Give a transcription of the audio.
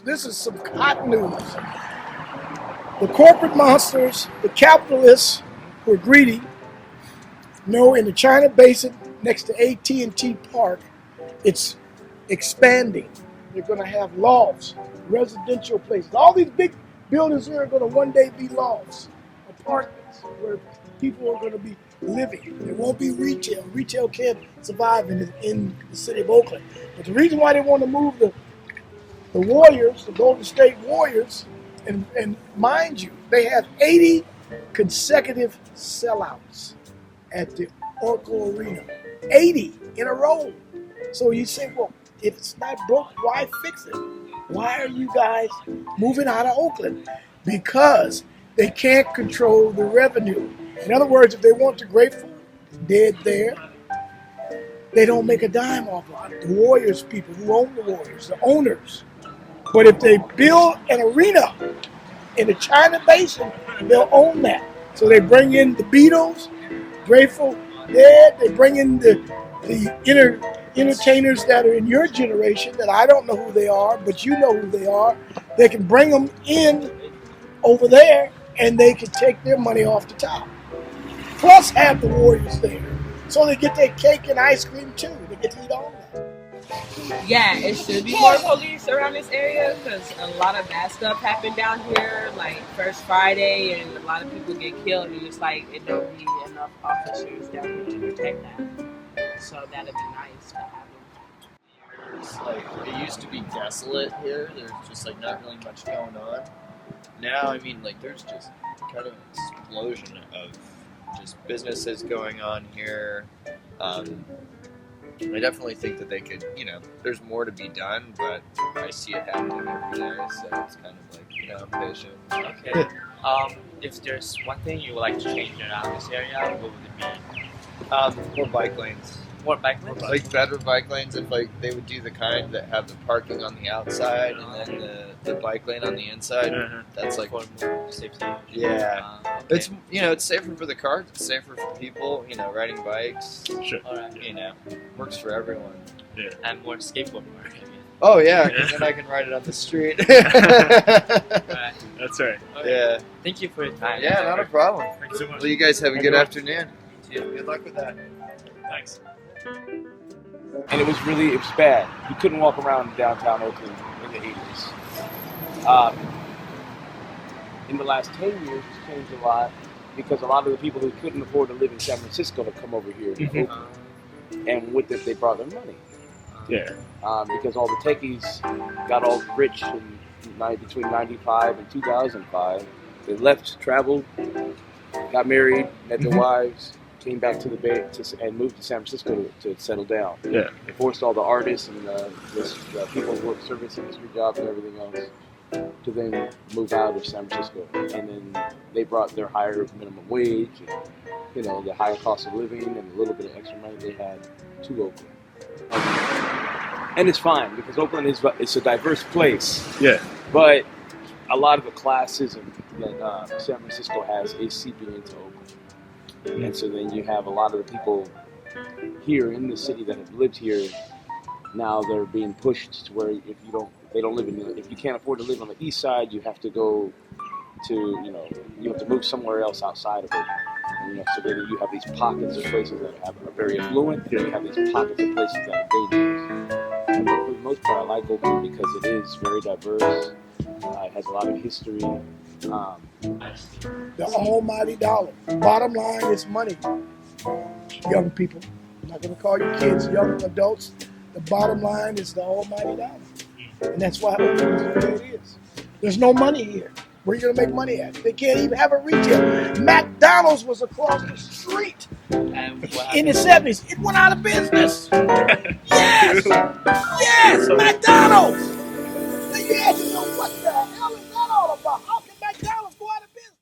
This is some hot news. The corporate monsters, the capitalists who are greedy, know in the China Basin next to AT&T Park, it's expanding. They're going to have lofts, residential places. All these big buildings here are going to one day be lofts, apartments where people are going to be living. There won't be retail. Retail can't survive in the city of Oakland. But the reason why they want to move the Warriors, the Golden State Warriors, and mind you, they have 80 consecutive sellouts at the Oracle Arena. 80 in a row. So you say, well, if it's not broke, why fix it? Why are you guys moving out of Oakland? Because they can't control the revenue. In other words, if they want the Grateful Dead there, they don't make a dime off of it. The Warriors people who own the Warriors, the owners. But if they build an arena in the China Basin, they'll own that. So they bring in the Beatles, Grateful Dead, they bring in the entertainers that are in your generation that I don't know who they are, but you know who they are. They can bring them in over there and they can take their money off the top. Plus have the Warriors there. So they get their cake and ice cream too. They get to eat all that. Yeah, it should be more police around this area because a lot of bad stuff happened down here, like First Friday, and a lot of people get killed, and it's like it don't be enough officers down here to protect that. So that'd be nice to have them. It's like it used to be desolate here. There's just like not really much going on. Now, I mean, like there's just kind of an explosion of just businesses going on here. I definitely think that they could, there's more to be done, but I see it happening every day, so it's kind of like, I'm patient. Okay. If there's one thing you would like to change around this area, what would it be? More bike lanes. More bike lanes? Like better bike lanes if they would do the kind that have the parking on the outside and then the bike lane on the inside. That's like for more safety. Yeah. Okay. It's it's safer for the cars, it's safer for people, riding bikes. Sure. All right. Works for everyone. Yeah. And more skateboard park. Oh yeah, because then I can ride it on the street. Right. That's right. Okay. Yeah. Thank you for your time. Yeah, not a problem. Thanks so much. Well, you guys have a good afternoon. You too. Good luck with that. Thanks. And it was bad. You couldn't walk around downtown Oakland in the 80s. In the last 10 years, it's changed a lot because a lot of the people who couldn't afford to live in San Francisco have come over here to Oakland. And with it, they brought their money. Yeah. Because all the techies got all rich between 95 and 2005. They left, traveled, got married, met their wives, came back to the Bay and moved to San Francisco to settle down. Yeah. They forced all the artists and the people who work service industry jobs and everything else to then move out of San Francisco. And then they brought their higher minimum wage and, the higher cost of living and a little bit of extra money they had to Oakland. And it's fine because Oakland it's a diverse place. Yeah. But a lot of the classism that San Francisco has is seeping into Oakland. And so then you have a lot of the people here in the city that have lived here. Now they're being pushed to where if you can't afford to live on the east side, you have to go to, you have to move somewhere else outside of it. And, so then you have these pockets of places that are very affluent, and you have these pockets of places that are dangerous. But for the most part, I like Oakland because it is very diverse. It has a lot of history. The almighty dollar. Bottom line is money. Young people. I'm not going to call you kids, young adults. The bottom line is the almighty dollar. And that's why Oakland is the way it is. There's no money here. Where are you going to make money at? They can't even have a retail. McDonald's was across the street And what in the happened? 70s. It went out of business. Yes! Yes! McDonald's! Now you have to know what the hell is that all about? How